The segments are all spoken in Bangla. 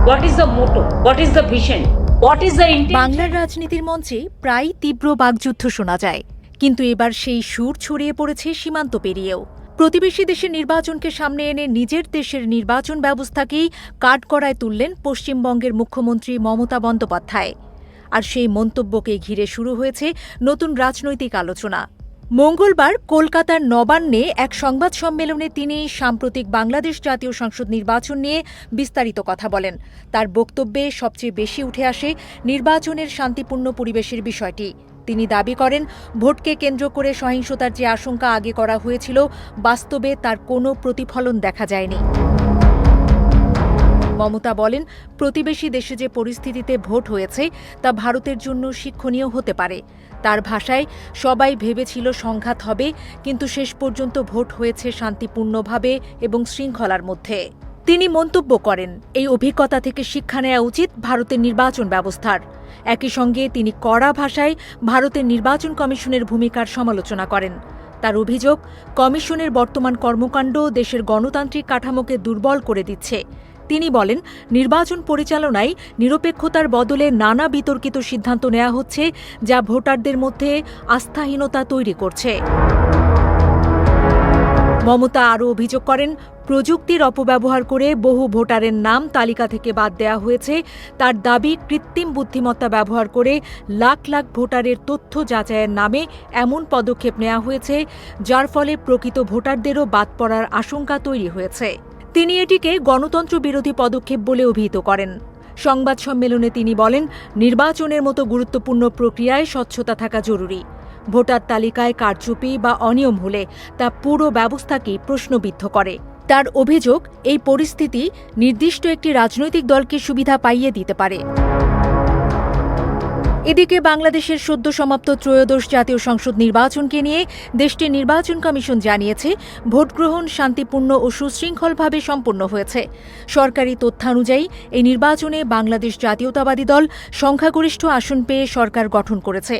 What is the motto? What is the vision? What is the intention? বাংলার রাজনীতির মঞ্চে প্রায় তীব্র বাকযুদ্ধ শোনা যায়, কিন্তু এবার সেই সুর ছড়িয়ে পড়েছে সীমান্ত পেরিয়েও। প্রতিবেশী দেশের নির্বাচনকে সামনে এনে নিজের দেশের নির্বাচন ব্যবস্থাকেই কাঠগড়ায় তুললেন পশ্চিমবঙ্গের মুখ্যমন্ত্রী মমতা বন্দ্যোপাধ্যায়। আর সেই মন্তব্যকে ঘিরে শুরু হয়েছে নতুন রাজনৈতিক আলোচনা। মঙ্গলবার কলকাতার নবান্নে এক সংবাদ সম্মেলনে তিনি সাম্প্রতিক বাংলাদেশ জাতীয় সংসদ নির্বাচন নিয়ে বিস্তারিত কথা বলেন। তার বক্তব্যে সবচেয়ে বেশি উঠে আসে নির্বাচনের শান্তিপূর্ণ পরিবেশের বিষয়টি। তিনি দাবি করেন, ভোটকে কেন্দ্র করে সহিংসতার যে আশঙ্কা আগে করা হয়েছিল, বাস্তবে তার কোনো প্রতিফলন দেখা যায়নি। মমতা বলেন, প্রতিবেশী দেশে যে পরিস্থিতিতে ভোট হয়েছে তা ভারতের জন্য শিক্ষণীয় হতে পারে। তার ভাষায়, সবাই ভেবেছিল সংঘাত হবে, কিন্তু শেষ পর্যন্ত ভোট হয়েছে শান্তিপূর্ণভাবে এবং শৃঙ্খলার মধ্যে। তিনি মন্তব্য করেন, এই অভিজ্ঞতা থেকে শিক্ষা নেওয়া উচিত ভারতের নির্বাচন ব্যবস্থার। একই সঙ্গে তিনি কড়া ভাষায় ভারতের নির্বাচন কমিশনের ভূমিকার সমালোচনা করেন। তার অভিযোগ, কমিশনের বর্তমান কর্মকাণ্ড দেশের গণতান্ত্রিক কাঠামোকে দুর্বল করে দিচ্ছে। তিনি বলেন, নির্বাচন পরিচালনায় নিরপেক্ষতার বদলে নানা বিতর্কিত সিদ্ধান্ত নেওয়া হচ্ছে, যা ভোটারদের মধ্যে আস্থাহীনতা তৈরি করছে। মমতা আরও অভিযোগ করেন, প্রযুক্তির অপব্যবহার করে বহু ভোটারের নাম তালিকা থেকে বাদ দেওয়া হয়েছে। তার দাবি, কৃত্রিম বুদ্ধিমত্তা ব্যবহার করে লাখ লাখ ভোটারের তথ্য যাচাইয়ের নামে এমন পদক্ষেপ নেওয়া হয়েছে, যার ফলে প্রকৃত ভোটারদেরও বাদ পড়ার আশঙ্কা তৈরি হয়েছে। তিনি এটিকে গণতন্ত্র বিরোধী পদক্ষেপ বলে অভিহিত করেন। সংবাদ সম্মেলনে তিনি বলেন, নির্বাচনের মতো গুরুত্বপূর্ণ প্রক্রিয়ায় স্বচ্ছতা থাকা জরুরি। ভোটার তালিকায় কারচুপি বা অনিয়ম হলে তা পুরো ব্যবস্থাকেই প্রশ্নবিদ্ধ করে। তার অভিযোগ, এই পরিস্থিতি নির্দিষ্ট একটি রাজনৈতিক দলকে সুবিধা পাইয়ে দিতে পারে। এদিকে বাংলাদেশের সদ্য সমাপ্ত ত্রয়োদশ জাতীয় সংসদ নির্বাচনকে নিয়ে দেশটির নির্বাচন কমিশন জানিয়েছে, ভোটগ্রহণ শান্তিপূর্ণ ও সুশৃঙ্খলভাবে সম্পন্ন হয়েছে। সরকারি তথ্যানুযায়ী এই নির্বাচনে বাংলাদেশ জাতীয়তাবাদী দল সংখ্যাগরিষ্ঠ আসন পেয়ে সরকার গঠন করেছে।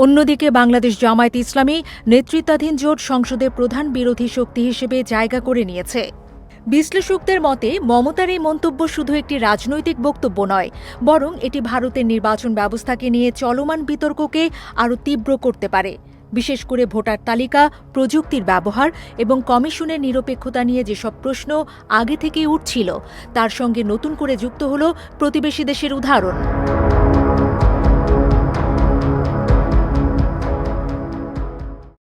অন্যদিকে বাংলাদেশ জামায়াত ইসলামী নেতৃত্বাধীন জোট সংসদে প্রধান বিরোধী শক্তি হিসেবে জায়গা করে নিয়েছে। বিশ্লেষকদের মতে, মমতার এই মন্তব্য শুধু একটি রাজনৈতিক বক্তব্য নয়, বরং এটি ভারতের নির্বাচন ব্যবস্থাকে নিয়ে চলমান বিতর্ককে আরও তীব্র করতে পারে। বিশেষ করে ভোটার তালিকা, প্রযুক্তির ব্যবহার এবং কমিশনের নিরপেক্ষতা নিয়ে যেসব প্রশ্ন আগে থেকেই উঠছিল, তার সঙ্গে নতুন করে যুক্ত হল প্রতিবেশী দেশের উদাহরণ।